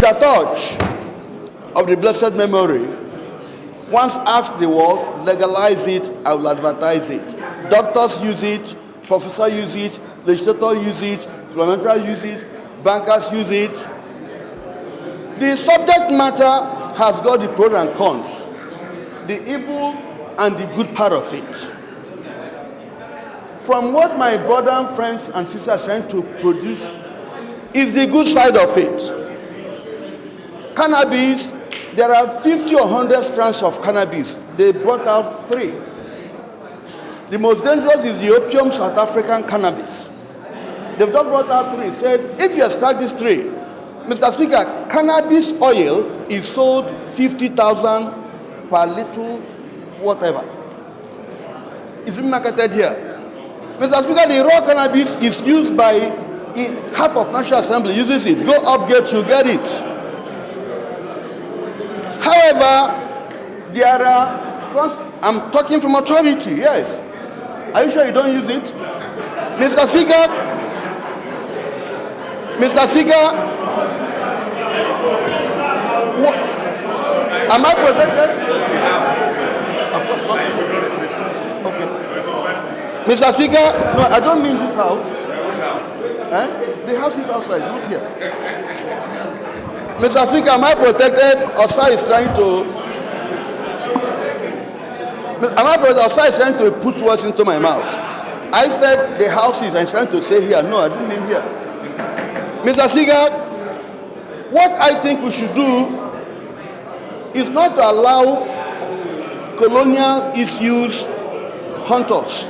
Peter Touch of the blessed memory once asked the world, legalize it, I will advertise it. Doctors use it, professors use it, legislators use it, parliamentarians use it, bankers use it. The subject matter has got the pros and cons, the evil and the good part of it. From what my brother and friends and sisters are trying to produce is the good side of it. Cannabis, there are 50 or 100 strands of cannabis. They brought out 3. The most dangerous is the opium South African cannabis. They've just brought out 3. Said, if you extract these 3, Mr. Speaker, cannabis oil is sold 50,000 per little whatever. It's being marketed here. Mr. Speaker, the raw cannabis is used by half of National Assembly uses it. Go up gate, you get it. However, there are, I'm talking from authority, yes. Are you sure you don't use it? Mr. Speaker, what, am I protected? Of course not. Okay. Mr. Speaker, no, I don't mean this house. The house is outside, not here. Mr. Speaker, am I protected? Or sir is trying to... Am I protected? Or sir is trying to put words into my mouth? I said the houses, I'm trying to say here. No, I didn't mean here. Mr. Speaker, what I think we should do is not to allow colonial issues haunt us.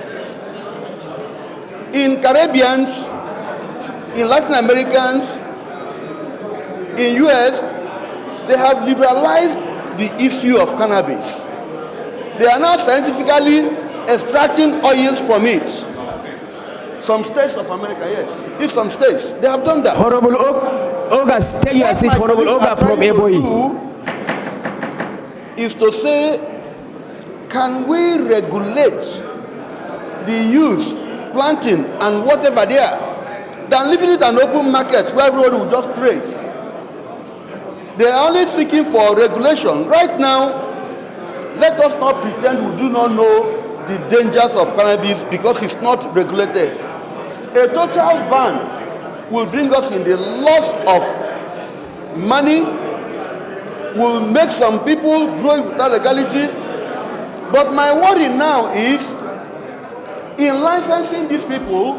In Caribbeans, in Latin Americans, in US, they have liberalized the issue of cannabis. They are now scientifically extracting oils from it. Some states of America, yes. In some states, they have done that. Honorable August, take your seat. Honorable August from Eboi. Is to say, can we regulate the use, planting, and whatever there, than leaving it an open market where everyone will just trade? They are only seeking for regulation. Right now, let us not pretend we do not know the dangers of cannabis because it's not regulated. A total ban will bring us in the loss of money, will make some people grow without legality. But my worry now is, in licensing these people,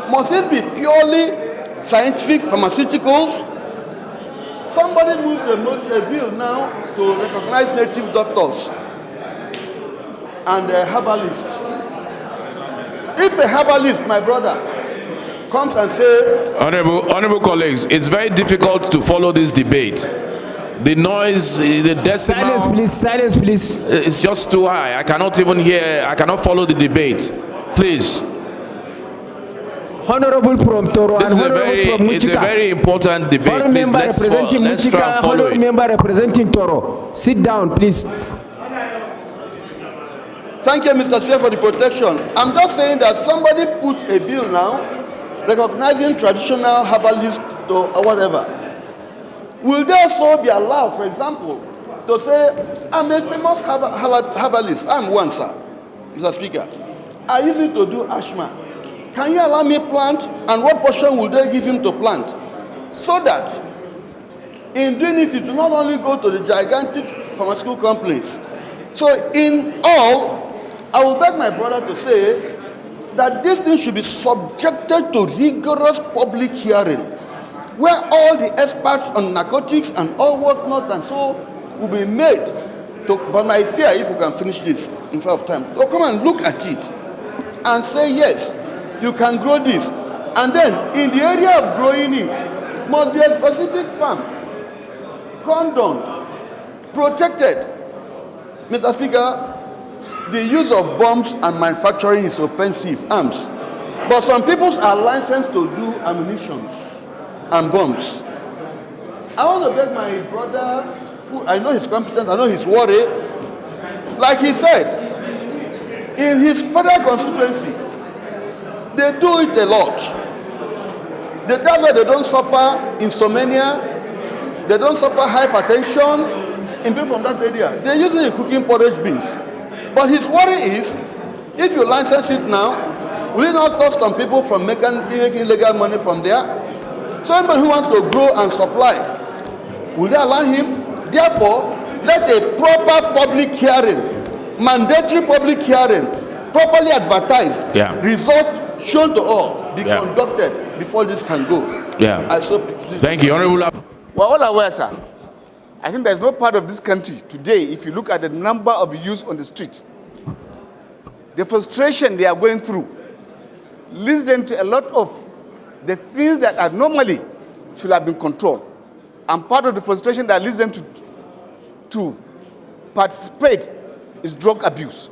must it be purely scientific pharmaceuticals? Somebody moved a bill now to recognize native doctors and a herbalist. If a herbalist, my brother, comes and says... Honorable colleagues, it's very difficult to follow this debate. The noise, the decimal... Silence, please. It's just too high. I cannot even hear, I cannot follow the debate. Please. Honorable from Toro and Honorable from Muchika. It's a very important debate. Honorable please, member representing let's try Muchika, and follow Honorable member representing Toro. Sit down, please. Thank you, Mr. Speaker, for the protection. I'm just saying that somebody put a bill now recognizing traditional herbalists or whatever. Will they also be allowed, for example, to say, I'm a famous herbalist. I'm one, sir, Mr. Speaker. I use it to do asthma. Can you allow me plant? And what portion will they give him to plant? So that in doing it, it will not only go to the gigantic pharmaceutical companies. So in all, I will beg my brother to say that this thing should be subjected to rigorous public hearing, where all the experts on narcotics and all whatnot and so will be made to, but my fear, if we can finish this in front of time, to come and look at it and say, yes, you can grow this. And then, in the area of growing it, must be a specific farm, condoned, protected. Mr. Speaker, the use of bombs and manufacturing is offensive, arms. But some people are licensed to do ammunition and bombs. I want to beg my brother, who I know his competence, I know his worry, like he said, in his federal constituency, they do it a lot. They tell that they don't suffer insomnia, They don't suffer hypertension in people from that area. They use it in cooking porridge beans. But his worry is, if you license it now, will it not cost some people from making illegal money from there? So anybody who wants to grow and supply, will they allow him? Therefore, let a proper public hearing, mandatory public hearing, properly advertised, result shown to all, be conducted before this can go. Thank you, Honorable. We're all aware, sir. I think there's no part of this country today, if you look at the number of youths on the street, the frustration they are going through leads them to a lot of the things that are normally should have been controlled. And part of the frustration that leads them to participate is drug abuse.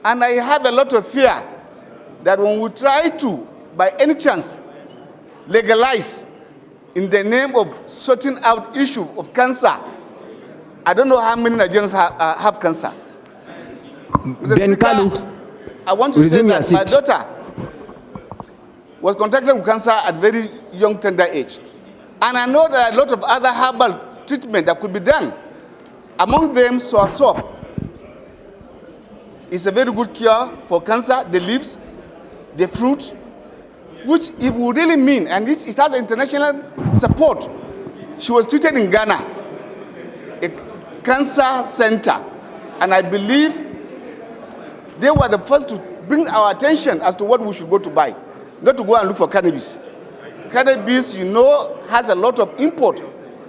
And I have a lot of fear that when we try to, by any chance, legalize in the name of sorting out issue of cancer, I don't know how many Nigerians have cancer. Ben Kalu, I want to say that my daughter was contracted with cancer at very young, tender age. And I know there are a lot of other herbal treatment that could be done. Among them, soap. It's a very good cure for cancer, the leaves, the fruit, which if we really mean, and it has international support. She was treated in Ghana, a cancer center, and I believe they were the first to bring our attention as to what we should go to buy, not to go and look for cannabis. Cannabis, you know, has a lot of import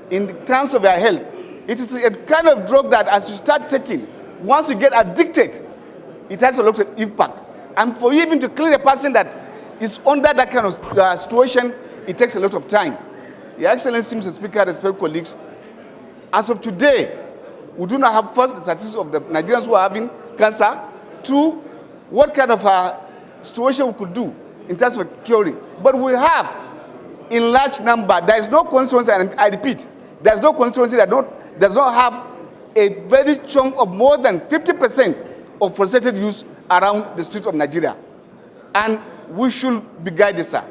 in terms of your health. It is a kind of drug that as you start taking, once you get addicted, it has a lot of impact. And for you even to clear a person that is under that kind of situation, it takes a lot of time. Your Excellency, Mr. Speaker, respected colleagues, as of today, we do not have first the statistics of the Nigerians who are having cancer. Two, what kind of situation we could do in terms of curing. But we have, in large number, there is no constituency, and I repeat, there is no constituency that does not have a very chunk of more than 50% of frustrated youth around the streets of Nigeria. And we should be guided, sir.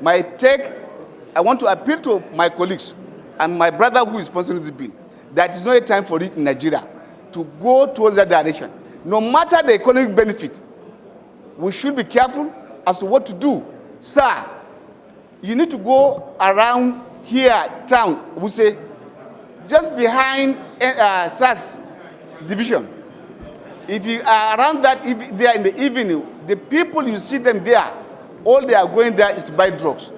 I want to appeal to my colleagues and my brother who is sponsoring this bill, that it's not a time for it in Nigeria to go towards that direction. No matter the economic benefit, we should be careful as to what to do. Sir, you need to go around here, town, we say, just behind SAS division. If you are around that, if they are in the evening, the people you see them there, all they are going there is to buy drugs.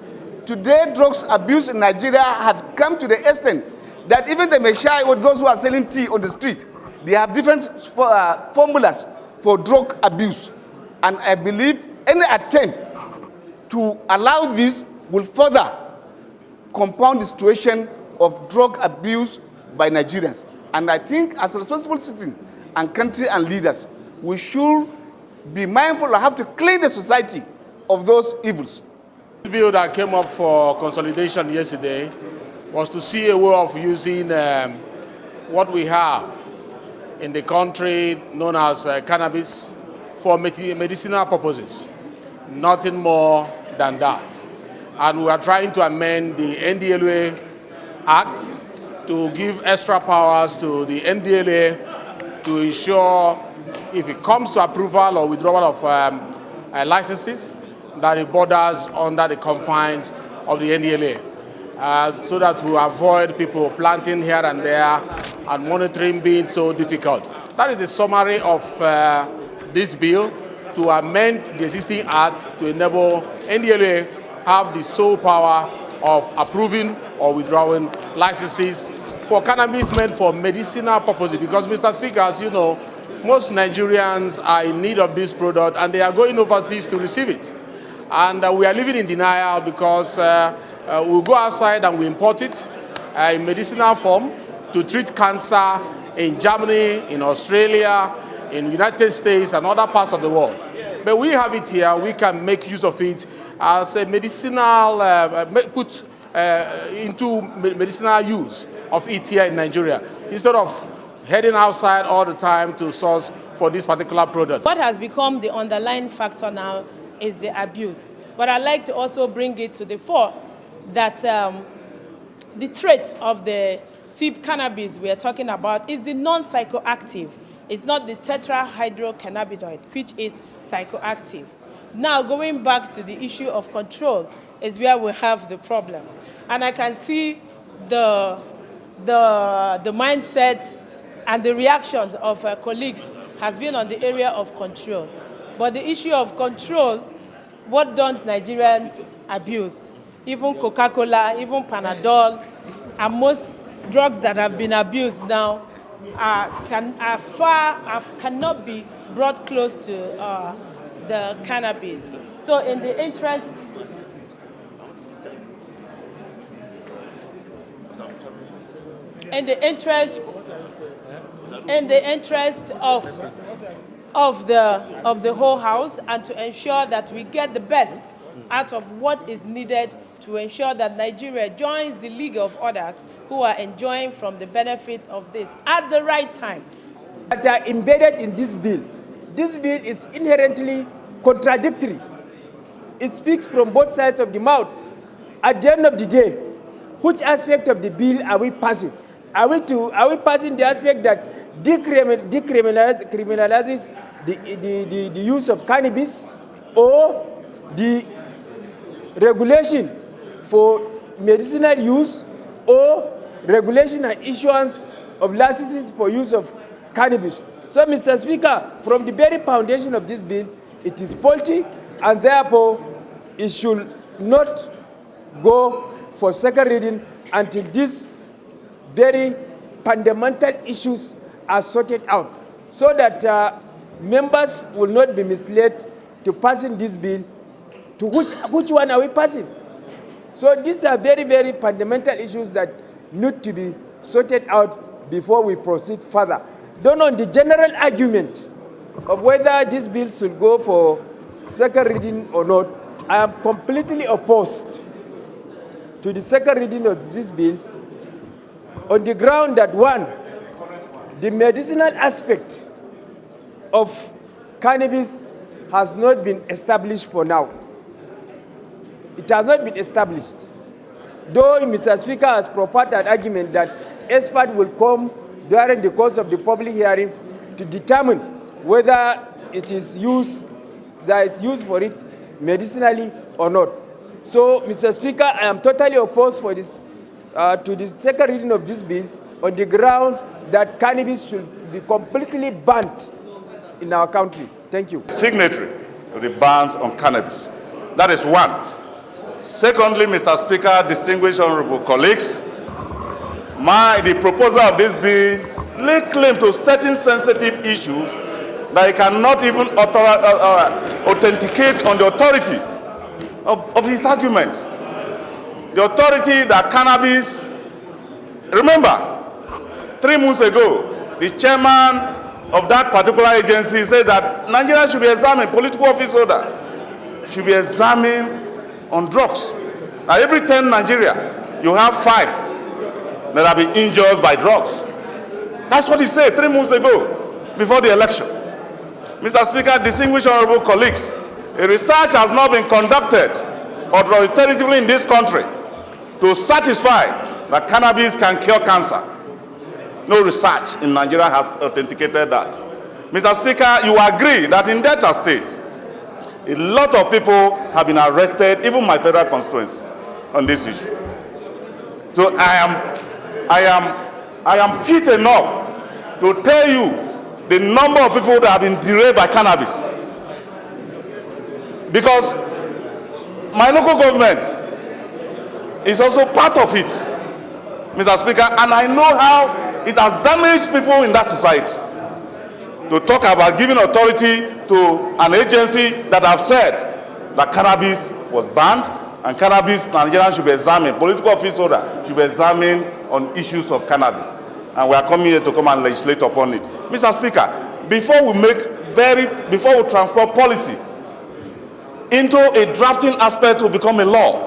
Today, drugs abuse in Nigeria have come to the extent that even the Messiah or those who are selling tea on the street, they have different formulas for drug abuse. And I believe any attempt to allow this will further compound the situation of drug abuse by Nigerians. And I think as a responsible citizen and country and leaders, we should be mindful of how to clean the society of those evils. The bill that came up for consolidation yesterday was to see a way of using what we have in the country known as cannabis for medicinal purposes. Nothing more than that. And we are trying to amend the NDLA Act to give extra powers to the NDLA to ensure if it comes to approval or withdrawal of licenses, that it borders under the confines of the NDLA, so that we avoid people planting here and there and monitoring being so difficult. That is the summary of this bill, to amend the existing act to enable NDLA have the sole power of approving or withdrawing licenses for cannabis meant for medicinal purposes. Because, Mr. Speaker, as you know, most Nigerians are in need of this product and they are going overseas to receive it. And we are living in denial because we go outside and we import it in medicinal form to treat cancer in Germany, in Australia, in the United States and other parts of the world. But we have it here, we can make use of it as a medicinal, put into medicinal use of it here in Nigeria, instead of heading outside all the time to source for this particular product. What has become the underlying factor now is the abuse. But I'd like to also bring it to the fore that the trait of the SIP cannabis we are talking about is the non-psychoactive. It's not the tetrahydrocannabinoid, which is psychoactive. Now, going back to the issue of control is where we have the problem. And I can see the mindset and the reactions of colleagues has been on the area of control. But the issue of control, what don't Nigerians abuse? Even Coca-Cola, even Panadol, and most drugs that have been abused now cannot be brought close to the cannabis. So in the interest of the whole house, and to ensure that we get the best out of what is needed to ensure that Nigeria joins the league of others who are enjoying from the benefits of this at the right time. That are embedded in this bill. This bill is inherently contradictory. It speaks from both sides of the mouth. At the end of the day, which aspect of the bill are we passing? Are we passing the aspect that decriminalizes the use of cannabis, or the regulation for medicinal use, or regulation and issuance of licenses for use of cannabis? So, Mr. Speaker, from the very foundation of this bill, it is faulty, and therefore it should not go for second reading until these very fundamental issues are sorted out, so that members will not be misled to passing this bill. To which one are we passing? So these are very, very fundamental issues that need to be sorted out before we proceed further. Then on the general argument of whether this bill should go for second reading or not, I am completely opposed to the second reading of this bill on the ground that, one, the medicinal aspect of cannabis has not been established for now. It has not been established. Though Mr. Speaker has proposed an argument that experts will come during the course of the public hearing to determine whether it is used, there is use for it medicinally or not. So, Mr. Speaker, I am totally opposed for this, to the second reading of this bill on the ground that cannabis should be completely banned in our country. Thank you. Signatory to the bans on cannabis. That is one. Secondly, Mr. Speaker, distinguished honorable colleagues, the proposal of this bill lay claim to certain sensitive issues that it cannot even authenticate on the authority of his argument. The authority that cannabis, remember, 3 months ago, the chairman of that particular agency said that Nigeria should be examined, political office holder should be examined on drugs. Now, every 10 Nigeria, you have 5 that have been injured by drugs. That's what he said 3 months ago, before the election. Mr. Speaker, distinguished honorable colleagues, a research has not been conducted authoritatively in this country to satisfy that cannabis can cure cancer. No research in Nigeria has authenticated that. Mr. Speaker, you agree that in Delta State, a lot of people have been arrested, even my federal constituency, on this issue. So I am fit enough to tell you the number of people that have been derailed by cannabis. Because my local government is also part of it, Mr. Speaker, and I know how it has damaged people in that society. To talk about giving authority to an agency that have said that cannabis was banned and cannabis, Nigerians should be examined, political office holder should be examined on issues of cannabis. And we are coming here to come and legislate upon it. Mr. Speaker, before we transport policy into a drafting aspect to become a law,